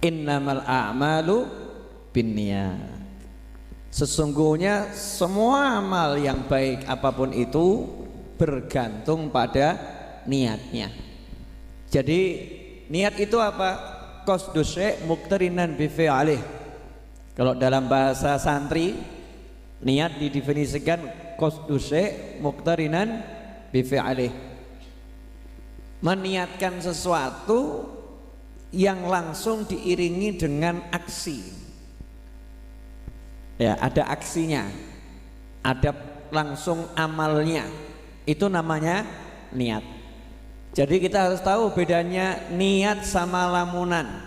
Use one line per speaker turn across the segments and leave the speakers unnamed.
Innamal a'malu binniyat. Sesungguhnya semua amal yang baik apapun itu bergantung pada niatnya. Jadi niat itu apa? Qasdu syai' muqtarinan bi fi'lih. Kalau dalam bahasa santri, niat didefinisikan qasdu syai' muqtarinan bi fi'lih. Meniatkan sesuatu yang langsung diiringi dengan aksi. Ya, ada aksinya, ada langsung amalnya, itu namanya niat. Jadi kita harus tahu bedanya niat sama lamunan.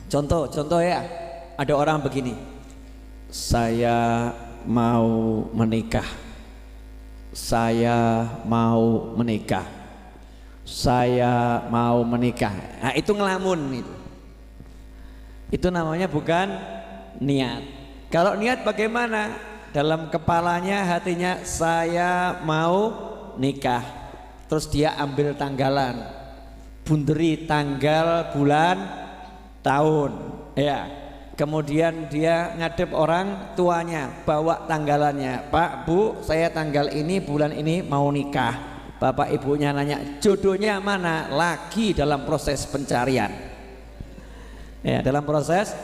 Contoh ya, ada orang begini, saya mau menikah, saya mau menikah, saya mau menikah. Nah, itu ngelamun itu namanya bukan niat. Kalau niat bagaimana? Dalam kepalanya, hatinya, saya mau nikah. Terus dia ambil tanggalan, bunderi tanggal, bulan, tahun, ya. Kemudian dia ngadep orang tuanya, bawa tanggalannya. Pak, Bu, saya tanggal ini, bulan ini mau nikah. Bapak ibunya nanya, jodohnya mana? Lagi dalam proses pencarian. Ya, dalam proses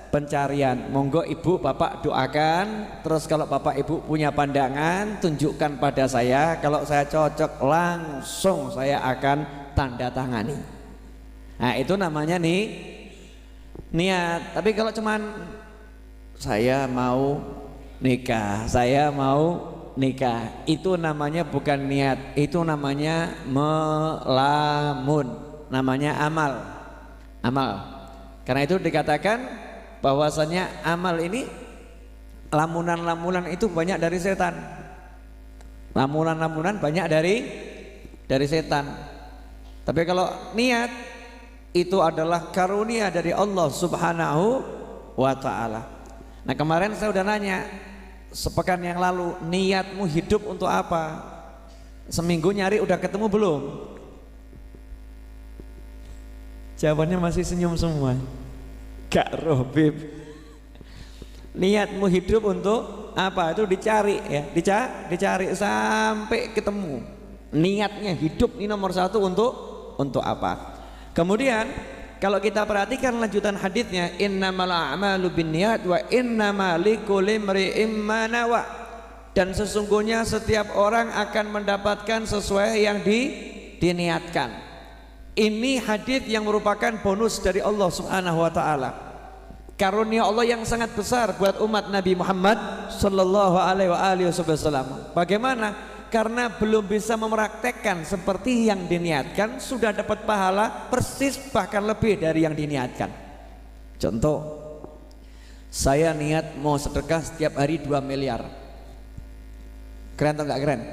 pencarian. Monggo ibu bapak doakan. Terus kalau bapak ibu punya pandangan, tunjukkan pada saya. Kalau saya cocok, langsung saya akan tanda tangani. Nah, itu namanya niat. Tapi kalau cuman saya mau nikah, saya mau nikah, itu namanya bukan niat, itu namanya melamun, namanya amal. Karena itu dikatakan bahwasanya amal ini, lamunan-lamunan itu banyak dari setan. Lamunan-lamunan banyak dari setan. Tapi kalau niat itu adalah karunia dari Allah Subhanahu wa ta'ala. Nah, kemarin saya udah nanya, sepekan yang lalu, niatmu hidup untuk apa? Seminggu nyari udah ketemu belum? Jawabannya masih senyum semua. Gak roh bib. Niatmu hidup untuk apa? Itu dicari ya, dicari sampai ketemu. Niatnya hidup ini nomor satu untuk apa? Kemudian kalau kita perhatikan lanjutan hadisnya, innamal a'malu binniyat wa innamal likulli imri'in ma nawa. Dan sesungguhnya setiap orang akan mendapatkan sesuai yang diniatkan. Ini hadis yang merupakan bonus dari Allah Subhanahu wa ta'ala. Karunia Allah yang sangat besar buat umat Nabi Muhammad sallallahu alaihi wasallam. Bagaimana? Karena belum bisa mempraktekkan seperti yang diniatkan, sudah dapat pahala persis bahkan lebih dari yang diniatkan. Contoh, saya niat mau sedekah setiap hari 2 miliar. Keren atau enggak keren?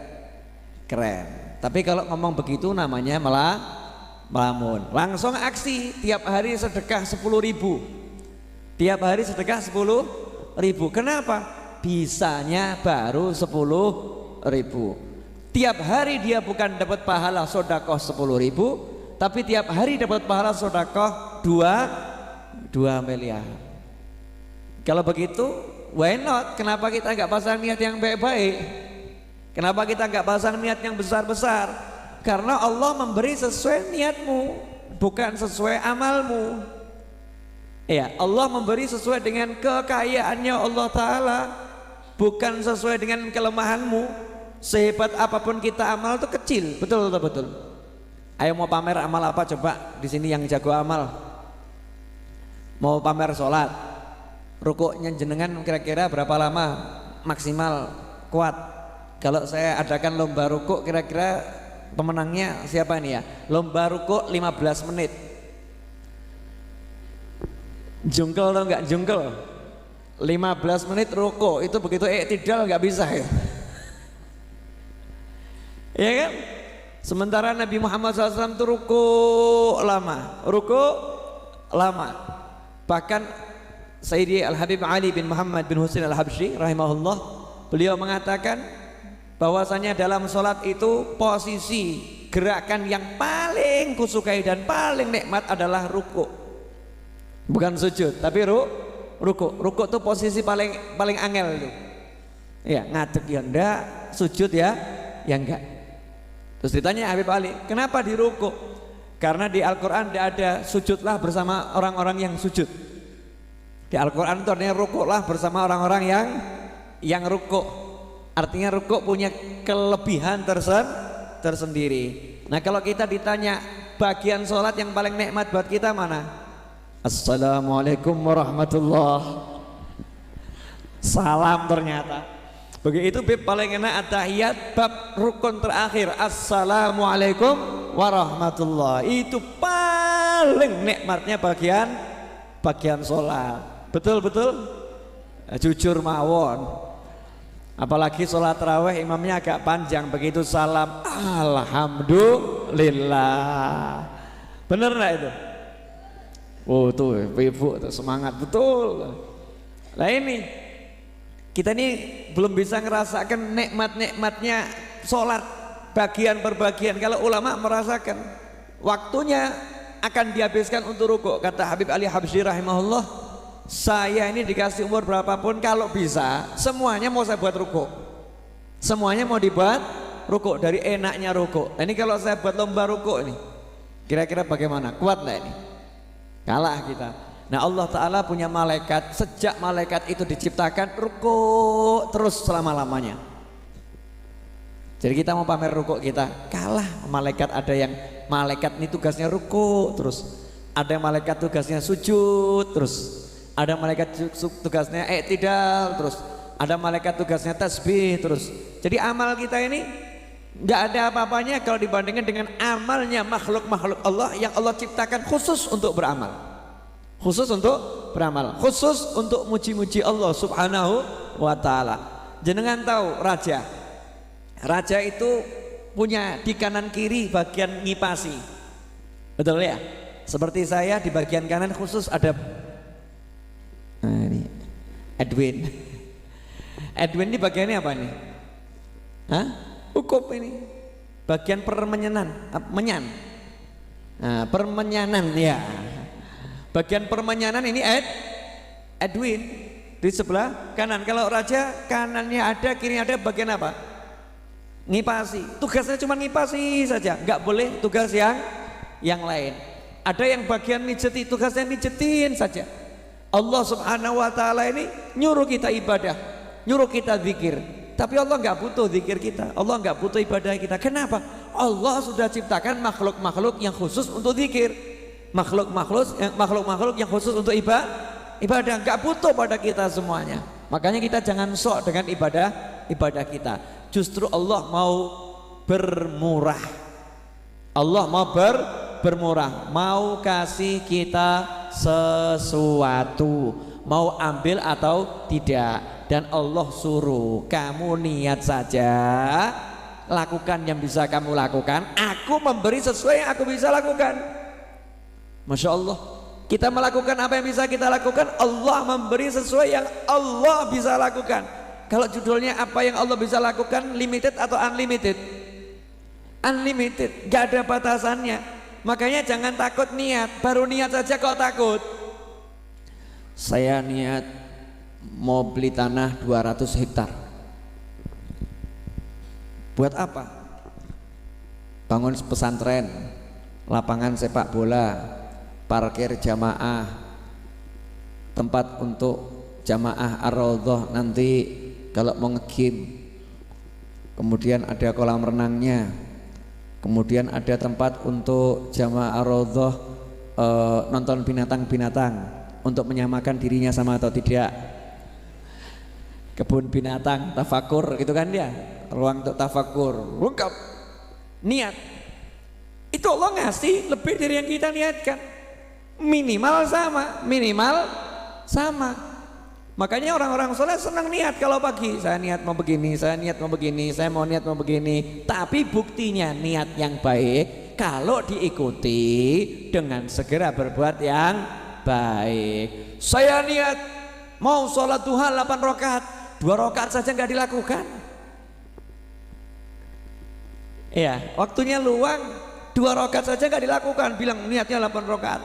Keren. Tapi kalau ngomong begitu namanya melamun. Langsung aksi, tiap hari sedekah 10.000. Tiap hari sedekah 10.000. Kenapa? Bisanya baru 10.000. Tiap hari dia bukan dapat pahala sodakoh 10.000, tapi tiap hari dapat pahala sodakoh 2 miliar. Kalau begitu, why not? Kenapa kita nggak pasang niat yang baik-baik? Kenapa kita nggak pasang niat yang besar-besar? Karena Allah memberi sesuai niatmu, bukan sesuai amalmu. Ya, Allah memberi sesuai dengan kekayaannya Allah Ta'ala, bukan sesuai dengan kelemahanmu. Sehebat apapun kita amal itu kecil, betul. Ayo mau pamer amal apa coba di sini yang jago amal? Mau pamer sholat, rukuknya jenengan kira-kira berapa lama maksimal kuat? Kalau saya adakan lomba rukuk, kira-kira pemenangnya siapa nih ya? Lomba rukuk 15 menit. Jungkel atau enggak jungkel? 15 menit rukuk itu begitu iktidal nggak bisa ya. Ya kan? Sementara Nabi Muhammad SAW itu rukuk lama. Bahkan Sayyidi Al-Habib Ali bin Muhammad bin Husain Al-Habsyi rahimahullah, beliau mengatakan bahwasanya dalam sholat itu posisi gerakan yang paling kusukai dan paling nikmat adalah rukuk. Bukan sujud, tapi ruku. Ruku tuh posisi paling angel itu. Ya, ngadeg ya enggak, sujud ya enggak. Terus ditanya Habib Ali, kenapa di ruku? Karena di Al-Quran tidak ada sujudlah bersama orang-orang yang sujud. Di Al-Quran itu artinya rukuklah bersama orang-orang yang rukuk. Artinya rukuk punya kelebihan tersendiri. Nah kalau kita ditanya bagian sholat yang paling nikmat buat kita mana? Assalamualaikum warahmatullahi. Salam ternyata. Begitu bab paling enak at-tahiyat, bab rukun terakhir Assalamualaikum warahmatullahi. Itu paling nikmatnya bagian sholat. Betul? Jujur mawon. Apalagi sholat tarawih imamnya agak panjang, begitu salam alhamdulillah. Bener nggak itu? Oh tuh ibu tuh semangat betul. Nah ini kita ini belum bisa ngerasakan nikmatnya sholat bagian per bagian. Kalau ulama merasakan waktunya akan dihabiskan untuk rukuk. Kata Habib Ali Habsyi rahimahullah, saya ini dikasih umur berapapun kalau bisa semuanya mau saya buat rukuk. Semuanya mau dibuat rukuk, dari enaknya rukuk. Nah, ini kalau saya buat lomba rukuk ini kira-kira bagaimana? Kuat nggak ini? Kalah kita. Nah Allah Ta'ala punya malaikat, sejak malaikat itu diciptakan rukuk terus selama-lamanya. Jadi kita mau pamer rukuk kita kalah malaikat. Ada yang malaikat ini tugasnya rukuk terus, ada yang malaikat tugasnya sujud terus, ada malaikat tugasnya i'tidal terus, ada malaikat tugasnya tasbih terus. Jadi amal kita ini nggak ada apa-apanya kalau dibandingkan dengan amalnya makhluk-makhluk Allah yang Allah ciptakan khusus untuk beramal, khusus untuk beramal, khusus untuk muji-muji Allah Subhanahu wa Ta'ala. Jenengan tahu raja itu punya di kanan kiri bagian ngipasi, betul ya? Seperti saya di bagian kanan khusus ada ini Edwin. Edwin ini bagiannya apa nih? Hah? Hukum ini bagian permenyanan, nah, permenyanan ya. Bagian permenyanan ini Edwin di sebelah kanan. Kalau raja kanannya ada, kirinya ada, bagian apa? Ngipasi. Tugasnya cuma ngipasi saja, nggak boleh tugas yang lain. Ada yang bagian mijeti, tugasnya mijetin saja. Allah Subhanahu wa Ta'ala ini nyuruh kita ibadah, nyuruh kita zikir, tapi Allah nggak butuh zikir kita, Allah nggak butuh ibadah kita. Kenapa? Allah sudah ciptakan makhluk-makhluk yang khusus untuk zikir, makhluk-makhluk yang khusus untuk ibadah, nggak butuh pada kita semuanya. Makanya kita jangan sok dengan ibadah kita. Justru Allah mau bermurah, Allah mau bermurah, mau kasih kita sesuatu, mau ambil atau tidak. Dan Allah suruh kamu niat saja, lakukan yang bisa kamu lakukan, aku memberi sesuai yang aku bisa lakukan. Masya Allah, kita melakukan apa yang bisa kita lakukan, Allah memberi sesuai yang Allah bisa lakukan. Kalau judulnya apa yang Allah bisa lakukan, limited atau unlimited? Unlimited, gak ada batasannya. Makanya jangan takut niat, baru niat saja kok takut. Saya niat mau beli tanah 200 hektar. Buat apa? Bangun pesantren, lapangan sepak bola, parkir jamaah, tempat untuk jamaah ar-raudhah nanti kalau mau nge-gym. Kemudian ada kolam renangnya. Kemudian ada tempat untuk jamaah ar-raudhah nonton binatang-binatang untuk menyamakan dirinya sama atau tidak. Kebun binatang, tafakur gitu kan dia, ruang untuk tafakur, lengkap. Niat itu Allah ngasih lebih dari yang kita niatkan, minimal sama. Makanya orang-orang soleh senang niat kalau pagi, saya niat mau begini, saya niat mau begini, saya mau niat mau begini. Tapi buktinya niat yang baik kalau diikuti dengan segera berbuat yang baik. Saya niat mau sholat duha 8 rakaat, 2 rakaat saja nggak dilakukan. Ya, waktunya luang, 2 rakaat saja nggak dilakukan. Bilang niatnya 8 rakaat.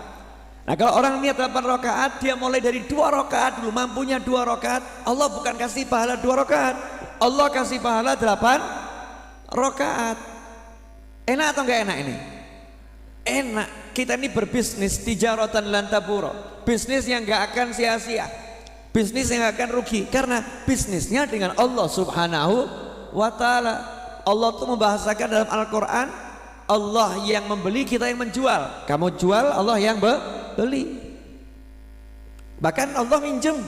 Nah kalau orang niat 8 rakaat, dia mulai dari 2 rakaat dulu, mampunya 2 rakaat, Allah bukan kasih pahala 2 rakaat, Allah kasih pahala 8 rakaat. Enak atau enggak enak ini? Enak. Kita ini berbisnis tijaratan lan tabura, bisnis yang enggak akan sia-sia, bisnis yang akan rugi, karena bisnisnya dengan Allah Subhanahu wa ta'ala. Allah tuh membahasakan dalam Al-Quran, Allah yang membeli, kita yang menjual. Kamu jual, Allah yang beli. Bahkan Allah minjem.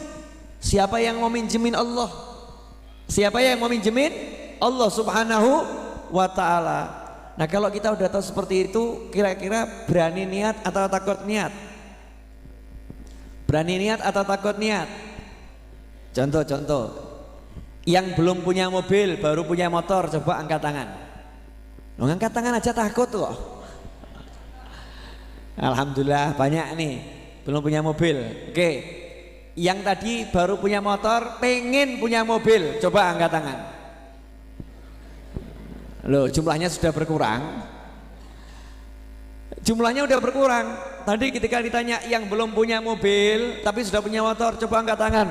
Siapa yang mau minjemin Allah? Siapa yang mau minjemin? Allah Subhanahu wa ta'ala. Nah kalau kita udah tahu seperti itu, kira-kira berani niat atau takut niat? Berani niat atau takut niat? Contoh-contoh, yang belum punya mobil, baru punya motor, coba angkat tangan. Loh, angkat tangan aja takut loh. Alhamdulillah banyak nih belum punya mobil. Oke, yang tadi baru punya motor, pengen punya mobil, coba angkat tangan. Loh, jumlahnya sudah berkurang. Jumlahnya udah berkurang. Tadi ketika ditanya yang belum punya mobil tapi sudah punya motor, coba angkat tangan.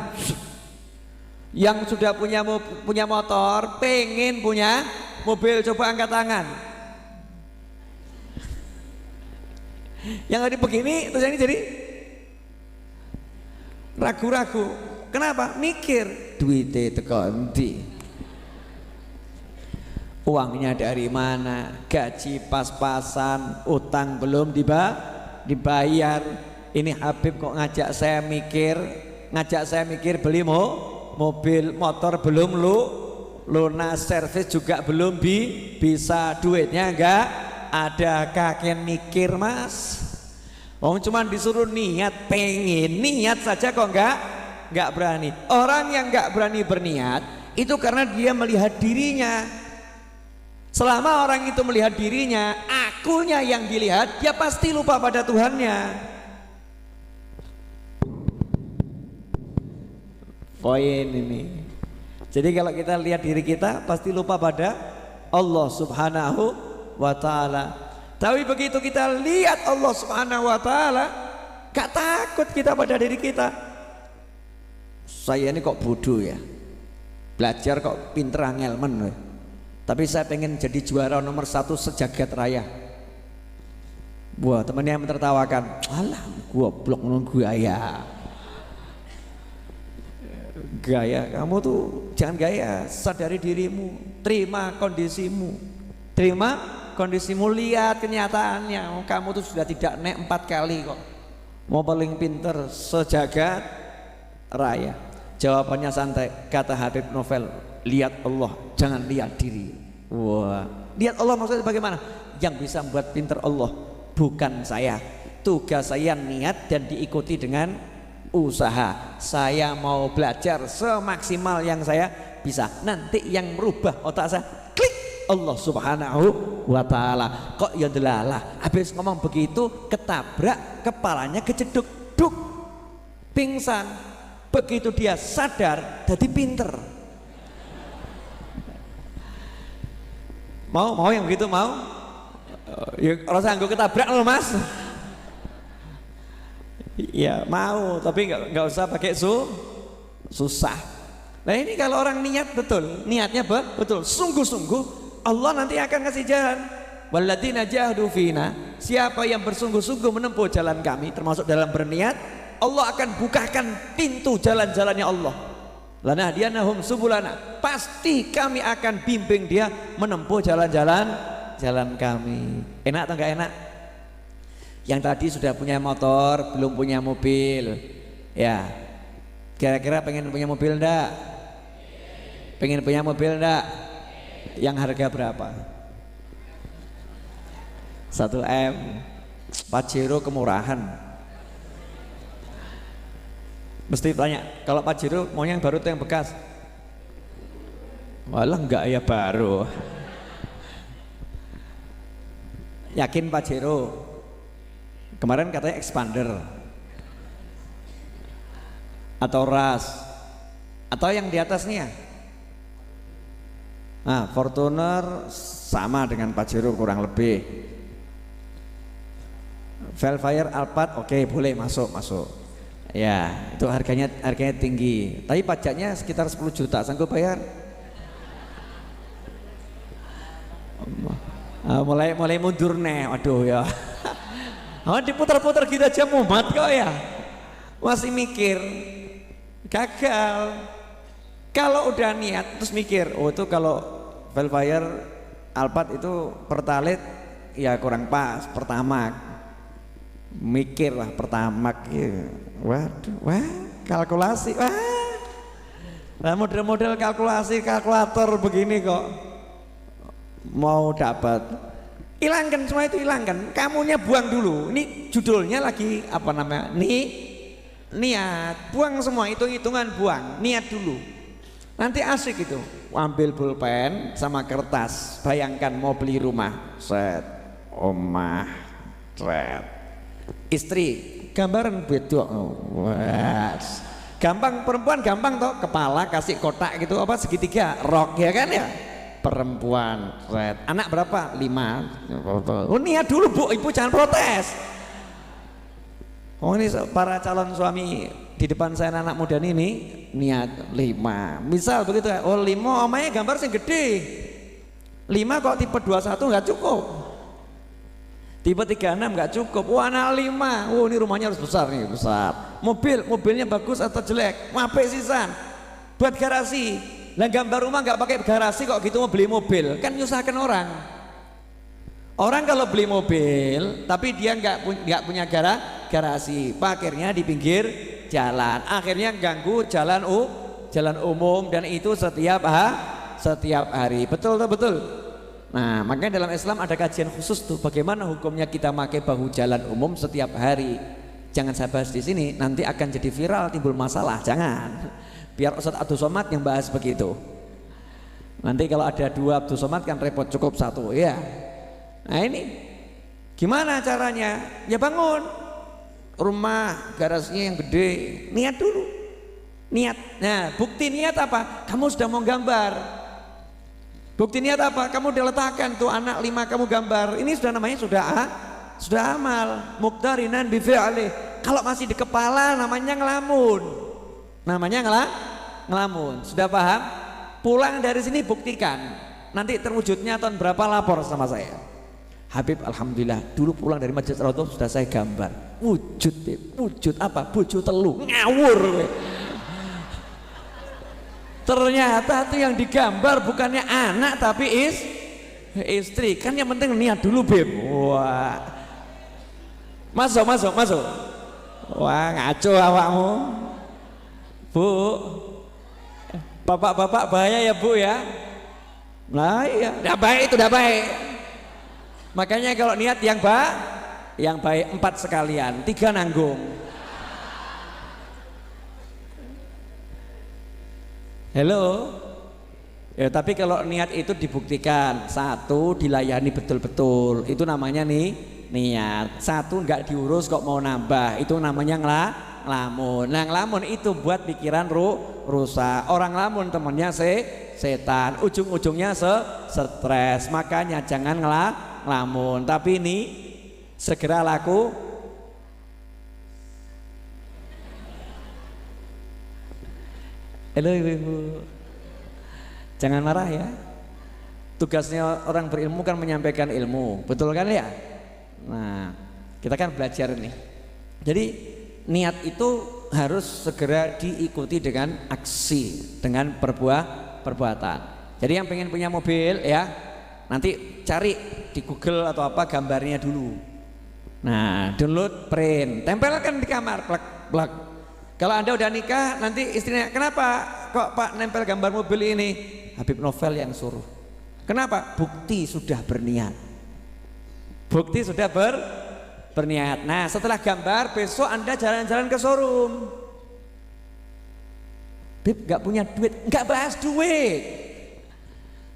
Yang sudah punya motor, pengen punya mobil, coba angkat tangan. Yang tadi begini, terus ini jadi ragu-ragu. Kenapa? Mikir duitnya teko endi, uangnya dari mana, gaji pas-pasan, utang belum dibayar. Ini Habib kok ngajak saya mikir beli mobil, motor belum lunas, servis juga belum bisa, duitnya enggak ada, kakek mikir mas. Cuman disuruh niat, pengen niat saja kok enggak berani. Orang yang enggak berani berniat itu karena dia melihat dirinya. Selama orang itu melihat dirinya, akunya yang dilihat, dia pasti lupa pada Tuhannya. Poin ini. Jadi kalau kita lihat diri kita, pasti lupa pada Allah Subhanahu wa ta'ala. Tapi begitu kita lihat Allah Subhanahu wa ta'ala, gak takut kita pada diri kita. Saya ini kok bodoh ya, belajar kok pinter angelmen, tapi saya pengen jadi juara nomor 1 sejagat raya. Wah, temannya yang menertawakan, alah goblok nunggu gaya, kamu tuh jangan gaya, sadari dirimu, terima kondisimu, lihat kenyataannya. Kamu tuh sudah tidak naik 4 kali kok, mau paling pinter sejagat raya. Jawabannya santai, kata Habib Novel, lihat Allah, jangan lihat diri. Wah, lihat Allah maksudnya bagaimana? Yang bisa membuat pinter Allah, bukan saya. Tugas saya niat dan diikuti dengan usaha. Saya mau belajar semaksimal yang saya bisa. Nanti yang merubah otak saya, klik, Allah Subhanahu wa ta'ala. Kok ya delalah, habis ngomong begitu ketabrak, kepalanya kejeduk, duk, pingsan. Begitu dia sadar, jadi pinter. Mau yang begitu mau? Ya rasa anggo ketabrak loh mas. Ya mau, tapi nggak usah pakai susah. Nah ini kalau orang niat betul, niatnya betul, sungguh-sungguh, Allah nanti akan kasih jalan. Walladzina jahadu fina, siapa yang bersungguh-sungguh menempuh jalan kami, termasuk dalam berniat, Allah akan bukakan pintu jalan-jalannya Allah. Lanahdiyanahum subulana, pasti kami akan bimbing dia menempuh jalan kami. Enak atau enggak enak? Yang tadi sudah punya motor, belum punya mobil, ya kira-kira pengen punya mobil enggak? Pengen punya mobil enggak? Yang harga berapa? 1 M. Pajero kemurahan. Mesti tanya, kalau Pajero mau yang baru atau yang bekas? Walah enggak ya baru. Yakin Pajero? Kemarin katanya expander atau ras atau yang di atasnya. Nah, Fortuner sama dengan Pajero kurang lebih. Velfire Alphard, oke, boleh masuk. Ya, itu harganya tinggi. Tapi pajaknya sekitar 10 juta, sanggup bayar? Mulai mundur nih, waduh ya. Diputar-putar gitu aja mumat kok ya. Masih mikir, gagal. Kalau udah niat terus mikir, oh itu kalau Velfire Alphard itu pertalite ya kurang pas, pertamax. Mikir lah pertamax ya. Wah, kalkulasi, nah model-model kalkulator begini kok mau dapat. Hilangkan semua itu, hilangkan. Kamunya buang dulu. Ini judulnya lagi apa namanya? Niat. Buang semua hitung-hitungan, buang. Niat dulu. Nanti asik itu. Ambil pulpen sama kertas. Bayangkan mau beli rumah. Set. Omah. Set. Istri. Gambaran bedo. Gampang, perempuan gampang toh. Kepala kasih kotak gitu, apa segitiga, rok ya kan ya. Perempuan, red. Anak berapa? 5. Oh niat dulu bu, ibu jangan protes. Oh ini para calon suami di depan saya anak muda ini niat 5. Misal begitu ya, oh 5 omanya gambar sing gede. 5 kok tipe 21 nggak cukup. Tipe 36 nggak cukup. Wah anak 5, oh ini rumahnya harus besar nih, besar. Mobilnya bagus atau jelek? Mape sisan. Buat garasi. Lah gambar rumah nggak pakai garasi kok gitu, mau beli mobil kan nyusahkan orang. Orang kalau beli mobil tapi dia nggak punya garasi, parkirnya di pinggir jalan, akhirnya ganggu jalan umum, dan itu setiap hari. Betul. Nah makanya dalam Islam ada kajian khusus tuh bagaimana hukumnya kita pakai bahu jalan umum setiap hari. Jangan saya bahas di sini, nanti akan jadi viral, timbul masalah. Jangan. Biar Ustadz Abdul Somad yang bahas begitu. Nanti kalau ada 2 Abdul Somad kan repot, cukup 1 ya. Nah ini gimana caranya? Ya bangun rumah garasinya yang gede, niat dulu. Niat. Nah bukti niat apa? Kamu sudah mau gambar. Bukti niat apa? Kamu udah letakkan tuh anak 5 kamu gambar. Ini sudah namanya sudah amal. Muqtarinan bi fi'li. Kalau masih di kepala namanya ngelamun. Ngelamun. Sudah paham? Pulang dari sini buktikan. Nanti terwujudnya tahun berapa lapor sama saya. Habib alhamdulillah dulu pulang dari Masjid Raudhah sudah saya gambar. Wujud apa? Bojo telu. Ngawur we. Ternyata itu yang digambar bukannya anak tapi istri. Kan yang penting niat dulu Beb. Wah. Masuk. Wah ngaco awakmu. Bu, bapak-bapak bahaya ya bu ya. Nah iya, udah baik. Makanya kalau niat yang baik 4 sekalian, 3 nanggung. Halo. Ya tapi kalau niat itu dibuktikan, 1 dilayani betul-betul, itu namanya niat. 1 nggak diurus kok mau nambah, itu namanya ngelamun. Nah ngelamun itu buat pikiran rusak. Orang ngelamun temennya setan, ujung-ujungnya stres. Makanya jangan ngelamun, tapi ini segera laku. Halo ibu-ibu, jangan marah ya. Tugasnya orang berilmu kan menyampaikan ilmu, betul kan ya? Nah kita kan belajar nih. Jadi niat itu harus segera diikuti dengan aksi, dengan perbuatan. Jadi yang pengen punya mobil ya, nanti cari di Google atau apa gambarnya dulu. Nah, download, print, tempelkan di kamar, plak. Kalau Anda udah nikah, nanti istrinya, kenapa kok Pak nempel gambar mobil ini? Habib Novel yang suruh. Kenapa? Bukti sudah berniat. Berniat. Nah setelah gambar besok Anda jalan-jalan ke showroom. Bib gak punya duit, gak bahas duit.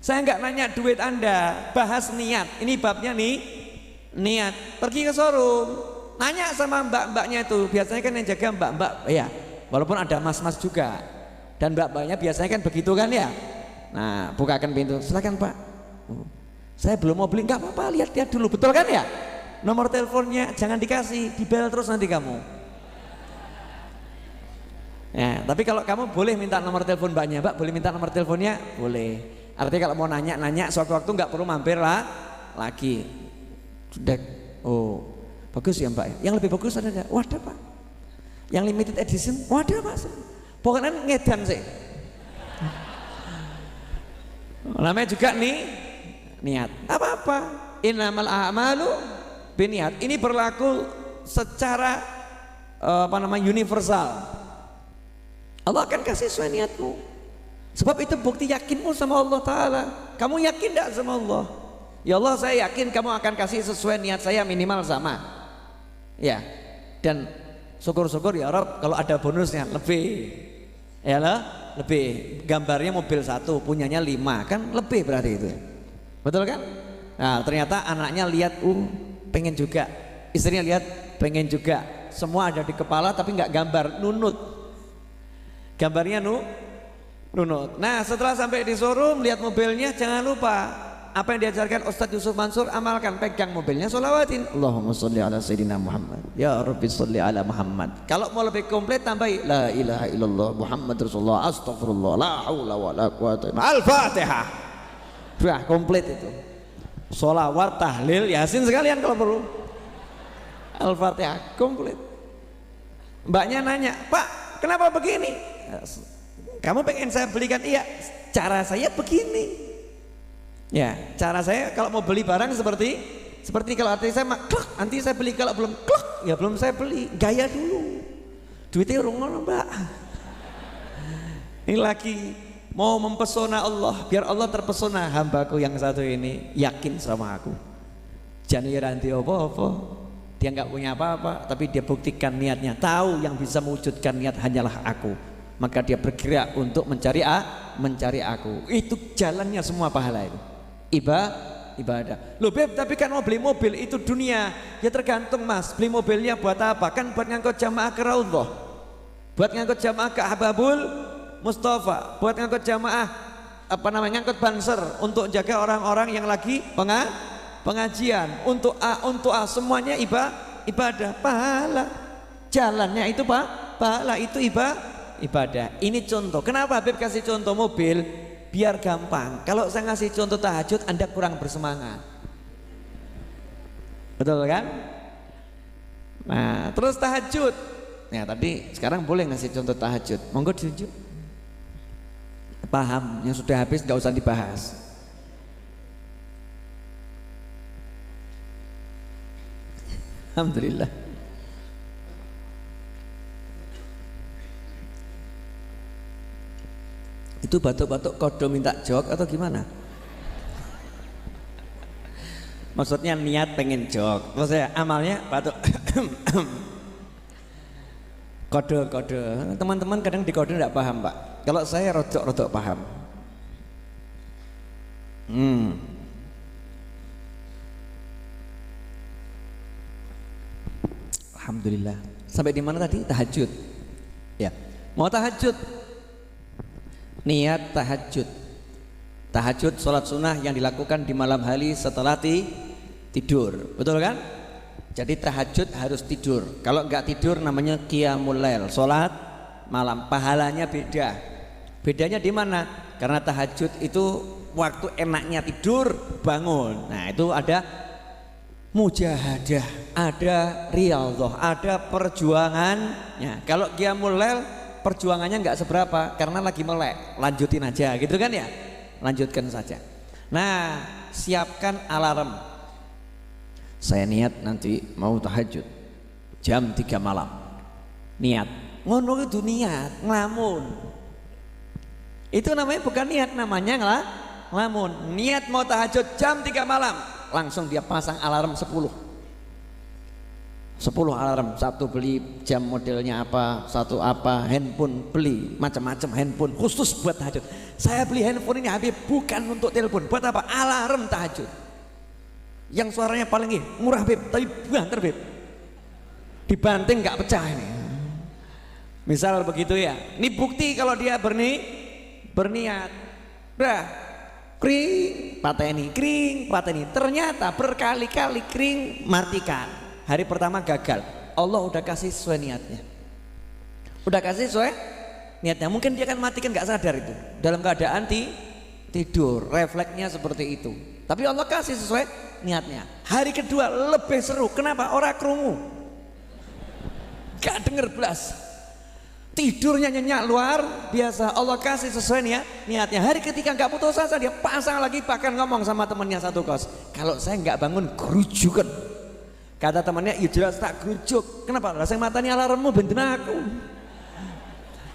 Saya gak nanya duit Anda, bahas niat. Ini babnya niat. Pergi ke showroom, nanya sama mbak-mbaknya itu. Biasanya kan yang jaga mbak-mbak ya, walaupun ada mas-mas juga. Dan mbak-mbaknya biasanya kan begitu kan ya. Nah bukakan pintu, silakan Pak. Saya belum mau beli, gak apa-apa, lihat-lihat dulu, betul kan ya? nomor teleponnya jangan dikasih, dibel terus nanti kamu. Ya, tapi kalau kamu boleh minta nomor telepon mbaknya, mbak boleh minta nomor teleponnya, boleh. Artinya kalau mau nanya-nanya sewaktu-waktu nggak perlu mampir lah lagi. Sudah, oh bagus ya mbak. Yang lebih bagus ada nggak? Wadah pak. Yang limited edition, wadah pak. Pokoknya ngedan sih. Namanya juga nih niat. Apa-apa. Innamal a'malu biniat. Ini berlaku secara universal. Allah akan kasih sesuai niatmu. Sebab itu bukti yakinmu sama Allah Ta'ala. Kamu yakin tidak sama Allah? Ya Allah, saya yakin kamu akan kasih sesuai niat saya, minimal sama. Ya. Dan syukur-syukur ya Rob kalau ada bonusnya lebih. Ya lah, lebih. Gambarnya mobil 1, punyanya 5, kan lebih berarti itu. Betul kan? Nah, ternyata anaknya lihat pengen juga. Istrinya lihat pengen juga. Semua ada di kepala tapi nggak gambar, nunut. Gambarnya nunut. Nah, setelah sampai di showroom lihat mobilnya, jangan lupa apa yang diajarkan Ustadz Yusuf Mansur, amalkan, pegang mobilnya, sholawatin Allahumma sholli ala sayyidina Muhammad, ya Rabbi sholli ala Muhammad. Kalau mau lebih komplit tambahi la ilaha illallah Muhammad Rasulullah astagfirullah la haula wa la quwata Al-Fatihah. Sudah komplit itu. Sholawat, tahlil, yasin sekalian kalau perlu. Al-Fatihah komplit. Mbaknya nanya, Pak kenapa begini? Kamu pengen saya belikan? Iya, cara saya begini. Ya, cara saya kalau mau beli barang seperti kalau arti saya kluk, nanti saya beli, kalau belum kluk, ya belum saya beli. Gaya dulu. Duitnya urung mbak. Ini lagi mau mempesona Allah, biar Allah terpesona hambaku yang satu ini yakin sama aku. Jangan ya nanti apa-apa. Dia nggak punya apa-apa, tapi dia buktikan niatnya. Tahu yang bisa mewujudkan niat hanyalah aku. Maka dia bergerak untuk mencari aku. Itu jalannya semua pahala itu. Ibadah. Loh Beb, tapi kan mau beli mobil itu dunia. Ya tergantung Mas, beli mobilnya buat apa? Kan buat ngangkut jamaah ke Raudhah, buat ngangkut jamaah ke Hababul Mustafa, buat ngangkut jamaah ngangkut banser untuk jaga orang-orang yang lagi pengajian, untuk A, semuanya ibadah, pahala. Jalannya itu pahala, itu ibadah. Ini contoh. Kenapa Habib kasih contoh mobil? Biar gampang. Kalau saya ngasih contoh tahajud, Anda kurang bersemangat. Betul kan? Nah, terus tahajud. Nah, tadi sekarang boleh ngasih contoh tahajud. Monggo ditunjuk. Paham? Yang sudah habis nggak usah dibahas. Alhamdulillah. Itu batuk-batuk kodo minta jawab atau gimana? Maksudnya niat pengen jawab. Maksudnya amalnya batuk. Kode. Teman-teman kadang di kode tidak paham Pak. Kalau saya rodok paham. Alhamdulillah. Sampai di mana tadi? Tahajud. Ya. Mau tahajud. Niat tahajud sholat sunnah yang dilakukan di malam hari setelah tidur, betul kan? Jadi tahajud harus tidur. Kalau enggak tidur namanya qiyamul lail, sholat malam. Pahalanya beda. Bedanya di mana? Karena tahajud itu waktu enaknya tidur, bangun. Nah itu ada mujahadah, ada riyadhah, ada perjuangannya. Kalau qiyamul lail perjuangannya nggak seberapa karena lagi melek, lanjutin aja gitu kan ya, lanjutkan saja. Nah, siapkan alarm. Saya niat nanti mau tahajud jam 3 malam. Niat, ngono itu niat, ngelamun. Itu namanya bukan niat, namanya ngelamun. Niat mau tahajud jam 3 malam, langsung dia pasang alarm 10 alarm. Satu beli jam modelnya apa, satu apa, handphone beli macam-macam handphone khusus buat tahajud. Saya beli handphone ini Habib bukan untuk telepon, buat apa? Alarm tahajud. Yang suaranya paling murah Habib, tapi banter Habib. Dibanting nggak pecah ini. Misal begitu ya. Ini bukti kalau dia berniat. Udah, kring pateni. Ternyata berkali-kali kring matikan. Hari pertama gagal. Allah udah kasih sesuai niatnya. Udah kasih sesuai niatnya. Mungkin dia kan matikan nggak sadar itu. Dalam keadaan tidur, refleksnya seperti itu. Tapi Allah kasih sesuai niatnya. Hari kedua lebih seru. Kenapa? Ora krungu. Gak denger belas. Tidurnya nyenyak luar biasa. Allah kasih sesuai niatnya. Hari ketiga nggak putus asa, dia pasang lagi, bahkan ngomong sama temannya satu kos, kalau saya nggak bangun gerujukan. Kata temannya, ya jelas tak gerujuk. Kenapa? Rasanya matanya alarmmu benten aku.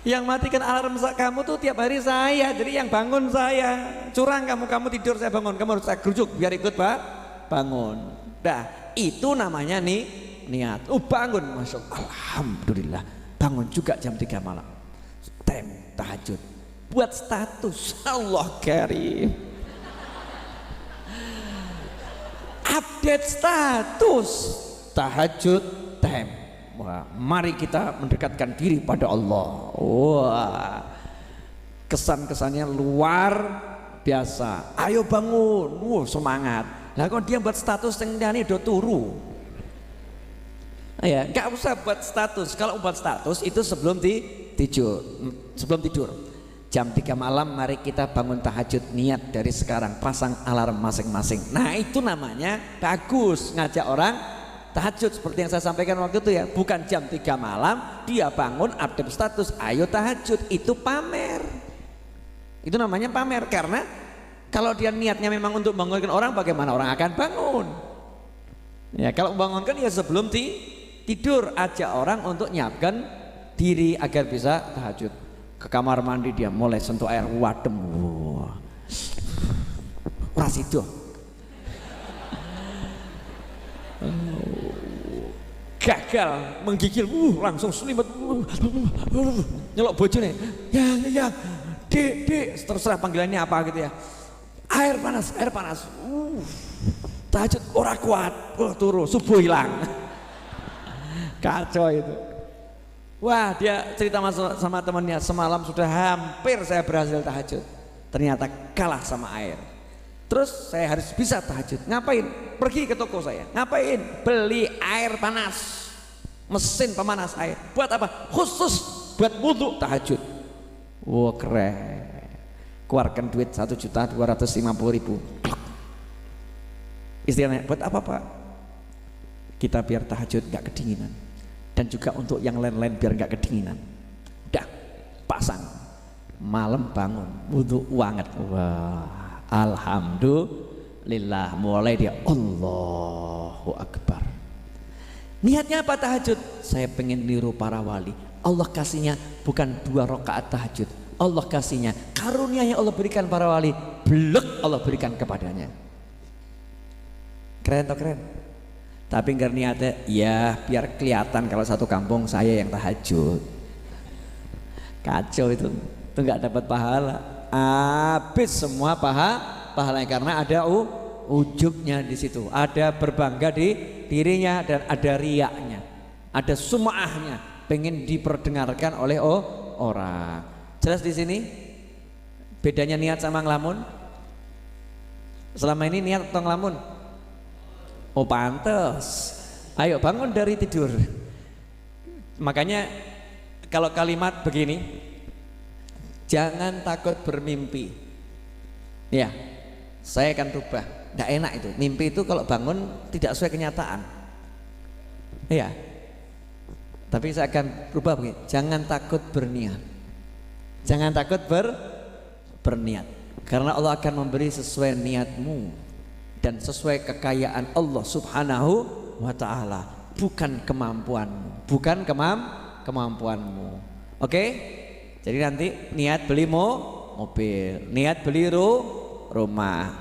Yang matikan alarm kamu tuh tiap hari saya. Jadi yang bangun saya. Curang kamu tidur saya bangun. Kamu harus saya gerujuk biar ikut bangun. Nah itu namanya niat. Bangun, Masya Allah, alhamdulillah. Bangun juga jam 3 malam. Tahajud. Buat status. Allah karim. Update status. Tahajud time. Wah, mari kita mendekatkan diri pada Allah. Wah, kesan-kesannya luar biasa. Ayo bangun. Semangat. Lah kok dia buat status tengdani do turu. Ya, nggak usah buat status. Kalau buat status itu sebelum tidur. Jam 3 malam mari kita bangun tahajud, niat dari sekarang, pasang alarm masing-masing. Nah itu namanya bagus ngajak orang tahajud seperti yang saya sampaikan waktu itu ya. Bukan jam 3 malam dia bangun update status, ayo tahajud, itu pamer. Itu namanya pamer, karena kalau dia niatnya memang untuk bangunkan orang, bagaimana orang akan bangun? Ya kalau bangunkan ya sebelum tidur, ajak orang untuk nyiapkan diri agar bisa tahajud. Ke kamar mandi dia mulai sentuh air wadem. Rasido. Gagal menggigil, langsung selimut, nyelok bojone. Ya, dek, terserah panggilannya apa gitu ya. Air panas. Tahajud ora kuat, turu, subuh hilang. Kacau itu. Wah, dia cerita sama temannya, semalam sudah hampir saya berhasil tahajud, ternyata kalah sama air. Terus saya harus bisa tahajud. Ngapain? Pergi ke toko saya. Ngapain? Beli air panas, mesin pemanas air. Buat apa? Khusus buat wudhu tahajud. Wah, keren. Keluarkan duit 1.250.000. Istilahnya buat apa Pak? Kita biar tahajud gak kedinginan. Dan juga untuk yang lain-lain biar nggak kedinginan. Udah pasang, malam bangun wudhu wanget. Wah, alhamdulillah, mulai dia Allahu Akbar. Niatnya apa tahajud? Saya pengen niru para wali. Allah kasihnya bukan 2 rakaat tahajud, Allah kasihnya karunia yang Allah berikan para wali, blek Allah berikan kepadanya. Keren toh keren. Tapi enggak niatnya ya biar kelihatan kalau satu kampung saya yang tahajud. Kacau itu enggak dapat pahala. Habis semua pahalanya karena ada ujubnya di situ. Ada berbangga di dirinya dan ada riaknya. Ada sum'ahnya, pengen diperdengarkan oleh orang. Jelas di sini bedanya niat sama ngelamun? Selama ini niat atau ngelamun? Oh pantes. Ayo bangun dari tidur. Makanya kalau kalimat begini, jangan takut bermimpi. Ya, saya akan rubah. Nggak enak itu. Mimpi itu kalau bangun tidak sesuai kenyataan. Ya. Tapi saya akan rubah begini. Jangan takut berniat. Jangan takut berniat. Karena Allah akan memberi sesuai niatmu. Dan sesuai kekayaan Allah subhanahu wa ta'ala, bukan kemampuanmu, bukan kemampuanmu. Oke? Jadi nanti niat beli mobil, niat beli rumah,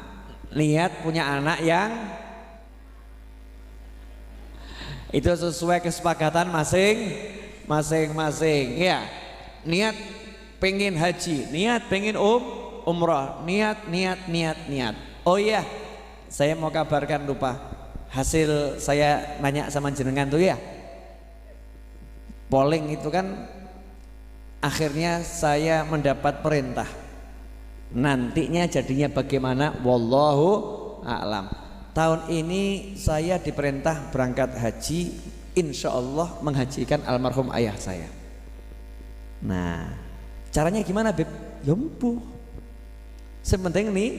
niat punya anak yang itu sesuai kesepakatan masing-masing ya. Niat pengen haji, niat pengen umrah, niat. Oh iya, saya mau kabarkan lupa, hasil saya nanya sama jenengan tuh ya, polling itu kan akhirnya saya mendapat perintah Nantinya jadinya bagaimana? Wallahu a'lam. Tahun ini saya diperintah berangkat haji, insya Allah menghajikan almarhum ayah saya. Nah, caranya gimana, Beb? Yompuh. Sepenting nih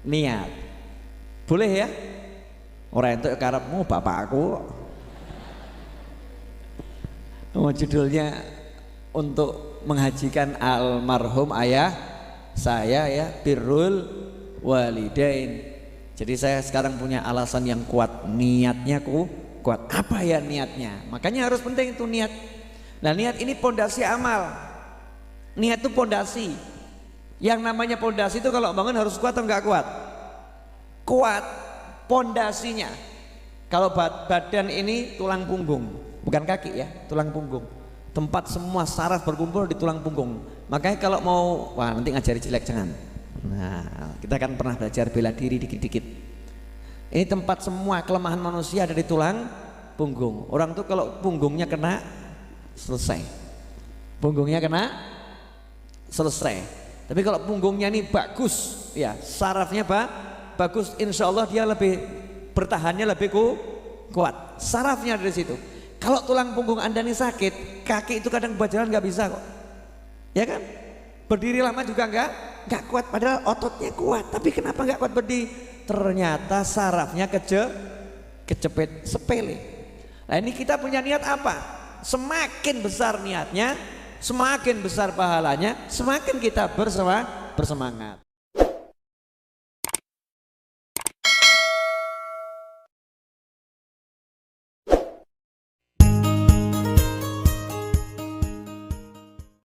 niat. Boleh ya? Orang itu karepmu bapak aku. Oh, judulnya untuk menghajikan almarhum ayah saya ya, birrul walidain. Jadi saya sekarang punya alasan yang kuat, niatnya kuat. Apa ya niatnya? Makanya harus penting itu niat. Nah, niat ini pondasi amal. Niat itu pondasi. Yang namanya pondasi itu kalau bangun harus kuat atau enggak kuat? Kuat pondasinya. Kalau badan ini tulang punggung, bukan kaki ya, tulang punggung. Tempat semua saraf berkumpul di tulang punggung. Makanya kalau mau, wah nanti ngajari jelek jangan. Nah, kita kan pernah belajar bela diri dikit-dikit. Ini tempat semua kelemahan manusia ada di tulang punggung. Orang tuh kalau punggungnya kena, selesai. Punggungnya kena, selesai. Tapi kalau punggungnya ini bagus, ya sarafnya bagus, insya Allah dia lebih bertahannya lebih kuat. Sarafnya dari situ. Kalau tulang punggung Anda ini sakit, kaki itu kadang buat jalan nggak bisa kok, ya kan? Berdiri lama juga nggak kuat, padahal ototnya kuat. Tapi kenapa nggak kuat berdiri? Ternyata sarafnya kecepet sepele. Nah ini kita punya niat apa? Semakin besar niatnya, semakin besar pahalanya, semakin kita bersemangat.